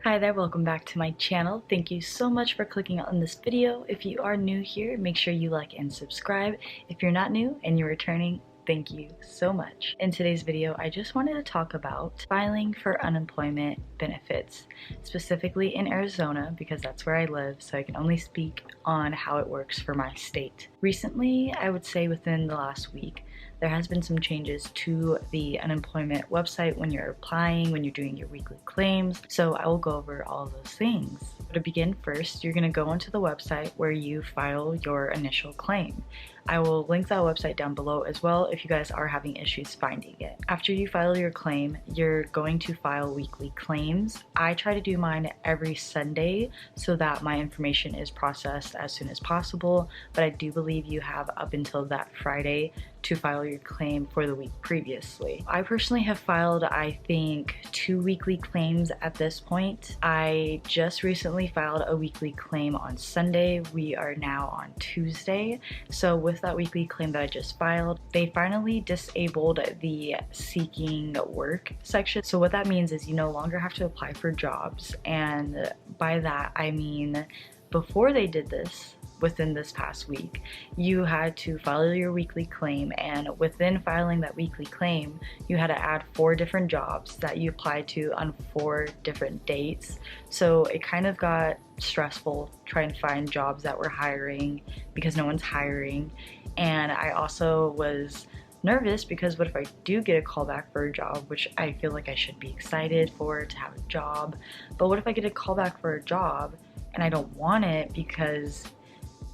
Hi there, welcome back to my channel. Thank you so much for clicking on this video. If you are new here, make sure you like and subscribe. If you're not new and you're returning, thank you so much. In today's video, I just wanted to talk about filing for unemployment benefits, specifically in Arizona, because that's where I live, so I can only speak on how it works for my state. Recently, I would say within the last week, there has been some changes to the unemployment website when you're applying, when you're doing your weekly claims, so I will go over all of those things. To begin first, you're going to go onto the website where you file your initial claim. I will link that website down below as well if you guys are having issues finding it. After you file your claim, you're going to file weekly claims. I try to do mine every Sunday so that my information is processed as soon as possible, but I do believe you have up until that Friday to file your claim for the week previously. I personally have filed, I think, 2 weekly claims at this point. I just recently filed a weekly claim on Sunday. We are now on Tuesday. So with that weekly claim that I just filed, they finally disabled the seeking work section. So what that means is you no longer have to apply for jobs. And by that, I mean, before they did this, within this past week, you had to file your weekly claim, and within filing that weekly claim, you had to add 4 different jobs that you applied to on 4 different dates. So it kind of got stressful trying to find jobs that were hiring because no one's hiring. And I also was nervous because what if I do get a call back for a job, which I feel like I should be excited for, to have a job, but what if I get a call back for a job and I don't want it because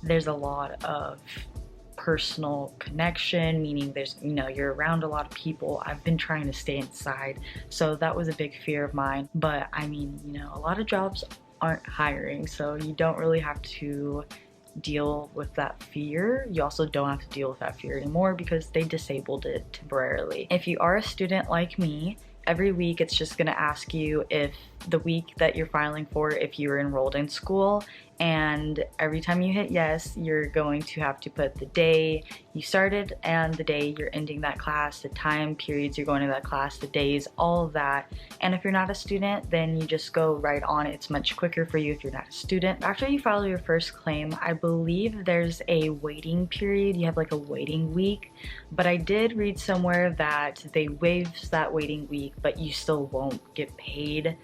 there's a lot of personal connection, meaning there's, you're around a lot of people. I've been trying to stay inside, so that was a big fear of mine. But I mean, a lot of jobs aren't hiring, so you don't really have to deal with that fear. You also don't have to deal with that fear anymore because they disabled it temporarily. If you are a student like me, every week it's just going to ask you if the week that you're filing for, if you're enrolled in school, and every time you hit yes, you're going to have to put the day you started and the day you're ending that class, the time periods you're going to that class, the days, all of that. And if you're not a student, then you just go right on. It's much quicker for you if you're not a student. After you file your first claim, I believe there's a waiting period. You have like a waiting week, but I did read somewhere that they waived that waiting week, but you still won't get paid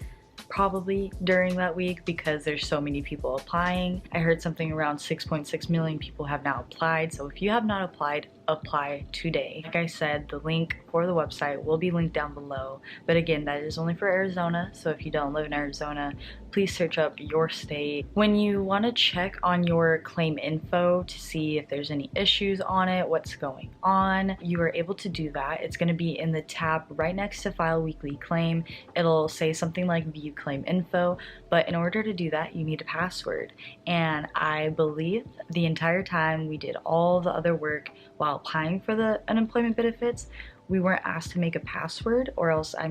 probably during that week because there's so many people applying. I heard something around 6.6 million people have now applied, so if you have not applied, apply today. Like I said, the link for the website will be linked down below, but again, that is only for Arizona, so if you don't live in Arizona, please search up your state. When you want to check on your claim info to see if there's any issues on it, what's going on, you are able to do that. It's going to be in the tab right next to file weekly claim. It'll say something like view claim info, but in order to do that, you need a password. And I believe the entire time we did all the other work while applying for the unemployment benefits, we weren't asked to make a password, or else, I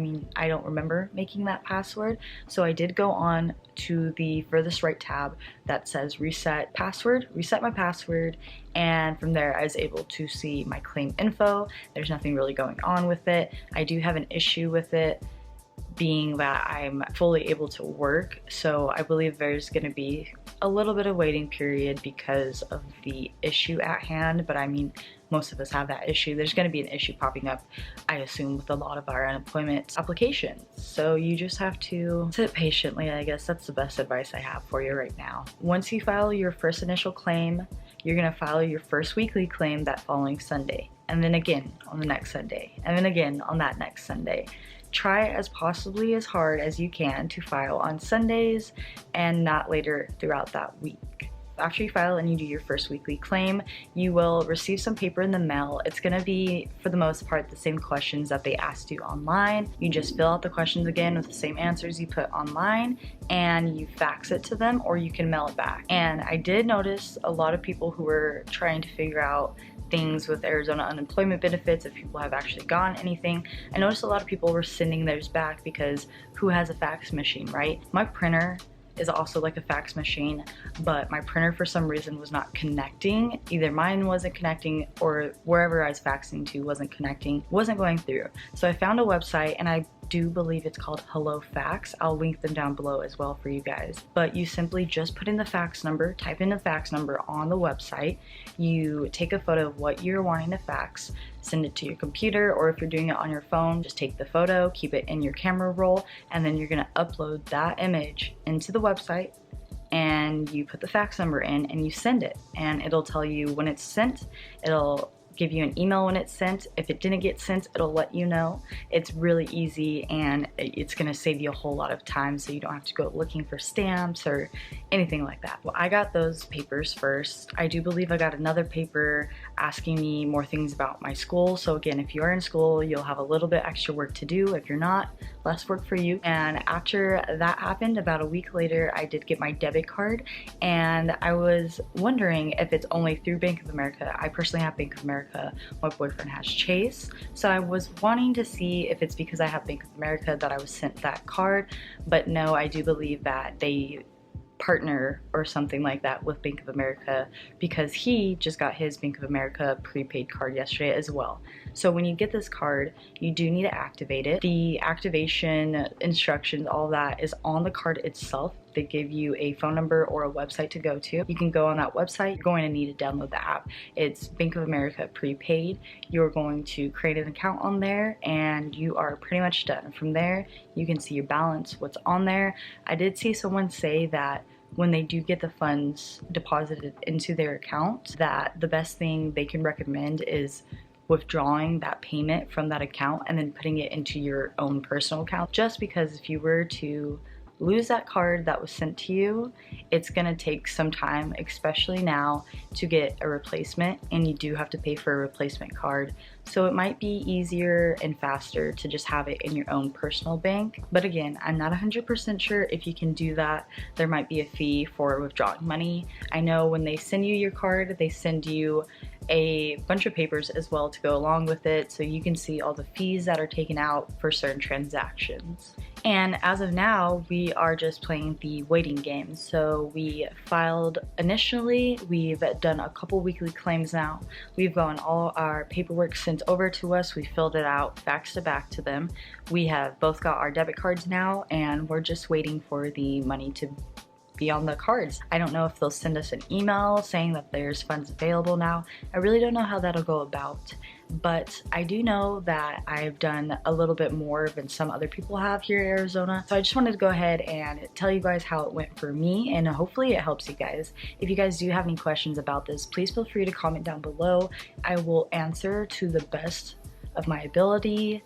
don't remember making that password. So I did go on to the furthest right tab that says reset password, reset my password, and from there I was able to see my claim info. There's nothing really going on with it. I do have an issue with it being that I'm fully able to work, so I believe there's going to be a little bit of waiting period because of the issue at hand, but most of us have that issue. There's going to be an issue popping up, I assume, with a lot of our unemployment applications. So you just have to sit patiently. I guess that's the best advice I have for you right now. Once you file your first initial claim, you're going to file your first weekly claim that following Sunday, and then again on the next Sunday, and then again on that next Sunday. Try as possibly as hard as you can to file on Sundays and not later throughout that week. After you file and you do your first weekly claim, you will receive some paper in the mail. It's going to be, for the most part, the same questions that they asked you online. You just fill out the questions again with the same answers you put online, and you fax it to them, or you can mail it back. And I did notice a lot of people who were trying to figure out things with Arizona unemployment benefits, if people have actually gotten anything. I noticed a lot of people were sending theirs back because who has a fax machine, right? My printer is also like a fax machine, but my printer for some reason was not connecting. Either mine wasn't connecting or wherever I was faxing to wasn't connecting, wasn't going through. So I found a website and I do believe it's called Hello Fax. I'll link them down below as well for you guys. But you simply just put in the fax number, type in the fax number on the website, you take a photo of what you're wanting to fax, send it to your computer, or if you're doing it on your phone, just take the photo, keep it in your camera roll, and then you're gonna upload that image into the website, and you put the fax number in and you send it, and it'll tell you when it's sent. It'll give you an email when it's sent. If it didn't get sent, it'll let you know. It's really easy, and it's gonna save you a whole lot of time, so you don't have to go looking for stamps or anything like that. Well, I got those papers first. I do believe I got another paper asking me more things about my school. So again, if you are in school, you'll have a little bit extra work to do. If you're not, less work for you. And after that happened, about a week later, I did get my debit card, and I was wondering if it's only through Bank of America. I personally have Bank of America. My boyfriend has Chase, so I was wanting to see if it's because I have Bank of America that I was sent that card, but no, I do believe that they partner or something like that with Bank of America, because he just got his Bank of America prepaid card yesterday as well. So when you get this card, you do need to activate it. The activation instructions, all that is on the card itself. They give you a phone number or a website to go to. You can go on that website. You're going to need to download the app. It's Bank of America prepaid. You're going to create an account on there, and you are pretty much done. From there, you can see your balance, what's on there. I did see someone say that when they do get the funds deposited into their account, that the best thing they can recommend is withdrawing that payment from that account and then putting it into your own personal account. Just because if you were to lose that card that was sent to you, it's gonna take some time, especially now, to get a replacement, and you do have to pay for a replacement card. So it might be easier and faster to just have it in your own personal bank. But again, I'm not 100% sure if you can do that. There might be a fee for withdrawing money. I know when they send you your card, they send you a bunch of papers as well to go along with it, so you can see all the fees that are taken out for certain transactions. And as of now, we are just playing the waiting game. So we filed initially, we've done a couple weekly claims now. We've gotten all our paperwork sent over to us, we filled it out, faxed it back to them. We have both got our debit cards now, and we're just waiting for the money to be on the cards. I don't know if they'll send us an email saying that there's funds available now. I really don't know how that'll go about, but I do know that I've done a little bit more than some other people have here in Arizona. So I just wanted to go ahead and tell you guys how it went for me, and hopefully it helps you guys. If you guys do have any questions about this, please feel free to comment down below. I will answer to the best of my ability.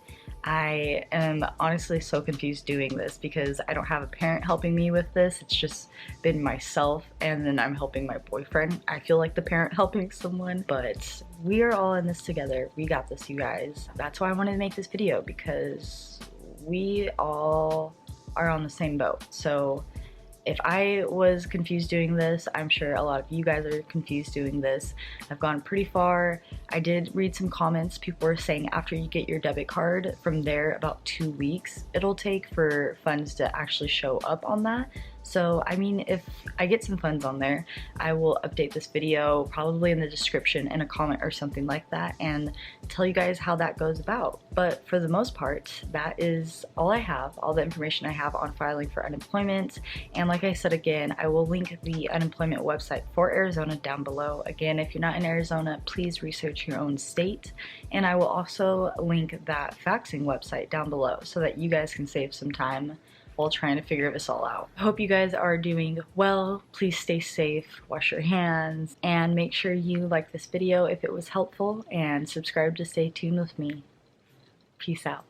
I am honestly so confused doing this because I don't have a parent helping me with this. It's just been myself, and then I'm helping my boyfriend. I feel like the parent helping someone, but we are all in this together. We got this, you guys. That's why I wanted to make this video, because we all are on the same boat. So if I was confused doing this, I'm sure a lot of you guys are confused doing this. I've gone pretty far. I did read some comments. People were saying after you get your debit card, from there about 2 weeks it'll take for funds to actually show up on that. So I mean, if I get some funds on there, I will update this video probably in the description, in a comment or something like that, and tell you guys how that goes about. But for the most part, that is all I have, all the information I have on filing for unemployment. And like I said again, I will link the unemployment website for Arizona down below. Again, if you're not in Arizona, please research your own state. And I will also link that faxing website down below so that you guys can save some time while trying to figure this all out. I hope you guys are doing well. Please stay safe, wash your hands, and make sure you like this video if it was helpful, and subscribe to stay tuned with me. Peace out.